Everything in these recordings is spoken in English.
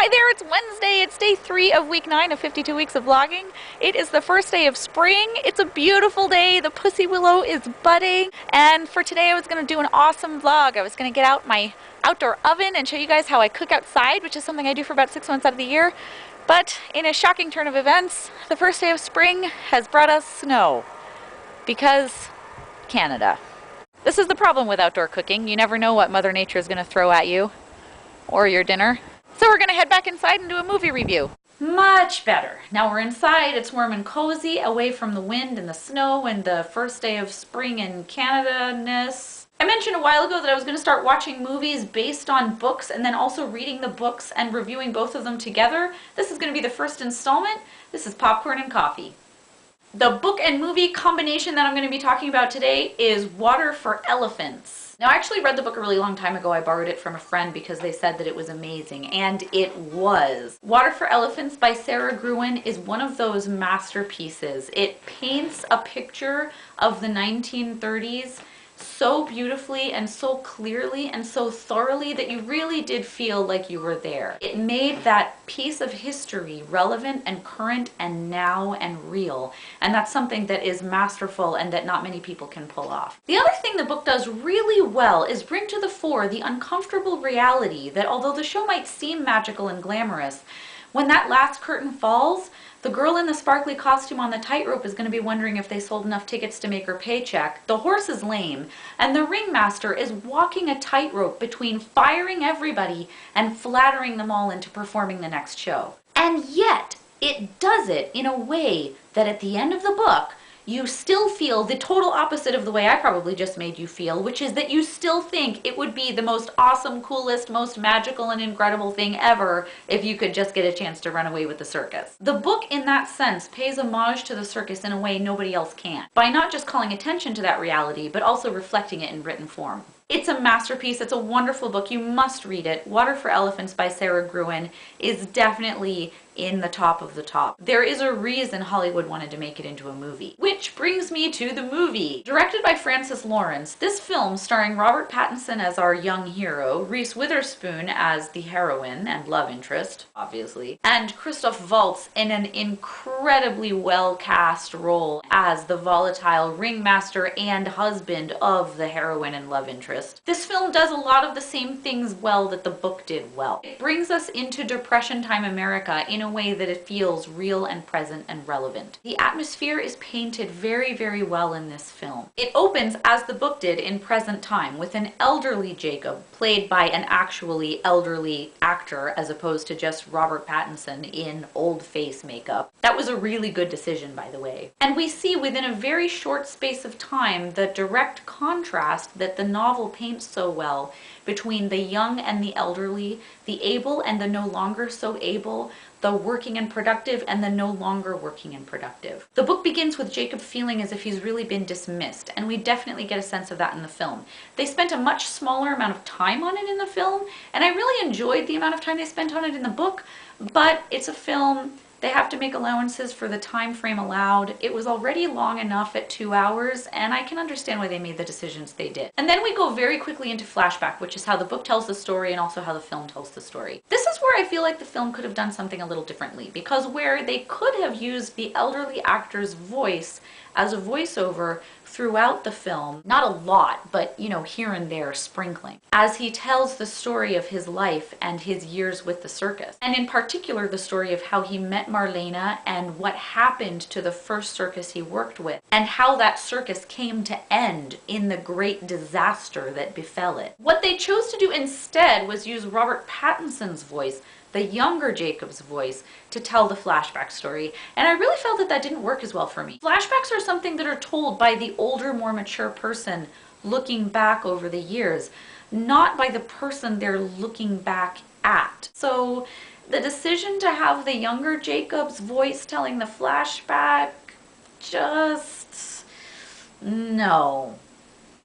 Hi there, it's Wednesday. It's day 3 of week 9 of 52 weeks of vlogging. It is the first day of spring. It's a beautiful day. The pussy willow is budding. And for today I was going to do an awesome vlog. I was going to get out my outdoor oven and show you guys how I cook outside, which is something I do for about 6 months out of the year. But in a shocking turn of events, the first day of spring has brought us snow. Because Canada. This is the problem with outdoor cooking. You never know what Mother Nature is going to throw at you or your dinner. So we're going to head back inside and do a movie review. Much better. Now we're inside, it's warm and cozy, away from the wind and the snow and the first day of spring in Canada-ness. I mentioned a while ago that I was going to start watching movies based on books and then also reading the books and reviewing both of them together. This is going to be the first installment. This is Popcorn and Coffee. The book and movie combination that I'm going to be talking about today is Water for Elephants. Now, I actually read the book a really long time ago. I borrowed it from a friend because they said that it was amazing, and it was. Water for Elephants by Sarah Gruen is one of those masterpieces. It paints a picture of the 1930s so beautifully and so clearly and so thoroughly that you really did feel like you were there. It made that piece of history relevant and current and now and real, and that's something that is masterful and that not many people can pull off. The other thing the book does really well is bring to the fore the uncomfortable reality that although the show might seem magical and glamorous, when that last curtain falls, the girl in the sparkly costume on the tightrope is going to be wondering if they sold enough tickets to make her paycheck. The horse is lame, and the ringmaster is walking a tightrope between firing everybody and flattering them all into performing the next show. And yet, it does it in a way that at the end of the book, you still feel the total opposite of the way I probably just made you feel, which is that you still think it would be the most awesome, coolest, most magical and incredible thing ever if you could just get a chance to run away with the circus. The book, in that sense, pays homage to the circus in a way nobody else can, by not just calling attention to that reality, but also reflecting it in written form. It's a masterpiece. It's a wonderful book. You must read it. Water for Elephants by Sarah Gruen is definitely in the top of the top. There is a reason Hollywood wanted to make it into a movie. Which brings me to the movie. Directed by Francis Lawrence, this film, starring Robert Pattinson as our young hero, Reese Witherspoon as the heroine and love interest, obviously, and Christoph Waltz in an incredibly well-cast role as the volatile ringmaster and husband of the heroine and love interest. This film does a lot of the same things well that the book did well. It brings us into Depression time America in a way that it feels real and present and relevant. The atmosphere is painted very, very well in this film. It opens, as the book did, in present time with an elderly Jacob played by an actually elderly actor as opposed to just Robert Pattinson in old face makeup. That was a really good decision, by the way. And we see within a very short space of time the direct contrast that the novel paints so well between the young and the elderly, the able and the no longer so able, the working and productive and the no longer working and productive. The book begins with Jacob feeling as if he's really been dismissed, and we definitely get a sense of that in the film. They spent a much smaller amount of time on it in the film, and I really enjoyed the amount of time they spent on it in the book, but it's a film. They have to make allowances for the time frame allowed. It was already long enough at 2 hours, and I can understand why they made the decisions they did. And then we go very quickly into flashback, which is how the book tells the story and also how the film tells the story. This is where I feel like the film could have done something a little differently, because where they could have used the elderly actor's voice as a voiceover throughout the film, not a lot, but you know, here and there sprinkling, as he tells the story of his life and his years with the circus. And in particular, the story of how he met Marlena and what happened to the first circus he worked with, and how that circus came to end in the great disaster that befell it. What they chose to do instead was use Robert Pattinson's voice, the younger Jacob's voice, to tell the flashback story, and I really felt that that didn't work as well for me. Flashbacks are something that are told by the older, more mature person looking back over the years, not by the person they're looking back at. So the decision to have the younger Jacob's voice telling the flashback, just no.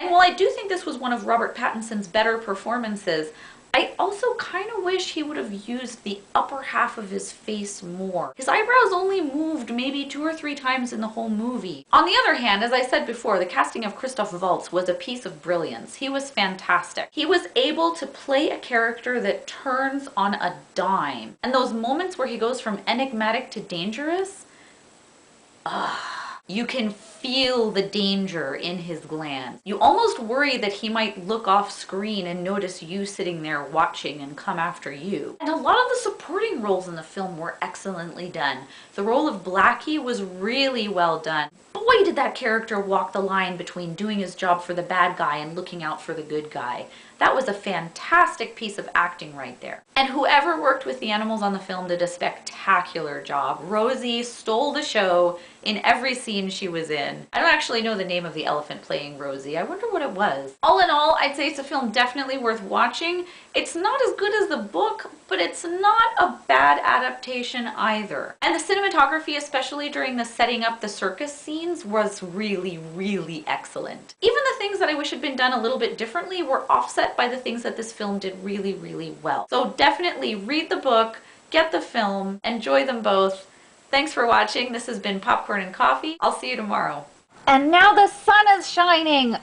And while I do think this was one of Robert Pattinson's better performances, I also kind of wish he would have used the upper half of his face more. His eyebrows only moved maybe 2 or 3 times in the whole movie. On the other hand, as I said before, the casting of Christoph Waltz was a piece of brilliance. He was fantastic. He was able to play a character that turns on a dime. And those moments where he goes from enigmatic to dangerous, you can feel the danger in his glance. You almost worry that he might look off screen and notice you sitting there watching and come after you. And a lot of the supporting roles in the film were excellently done. The role of Blackie was really well done. Boy, did that character walk the line between doing his job for the bad guy and looking out for the good guy. That was a fantastic piece of acting right there. And whoever worked with the animals on the film did a spectacular job. Rosie stole the show in every scene she was in. I don't actually know the name of the elephant playing Rosie. I wonder what it was. All in all, I'd say it's a film definitely worth watching. It's not as good as the book, but it's not a bad adaptation either. And the cinematography, especially during the setting up the circus scenes, was really, really excellent. Even the things that I wish had been done a little bit differently were offset by the things that this film did really, really well. So definitely read the book, get the film, enjoy them both. Thanks for watching. This has been Popcorn and Coffee. I'll see you tomorrow. And now the sun is shining.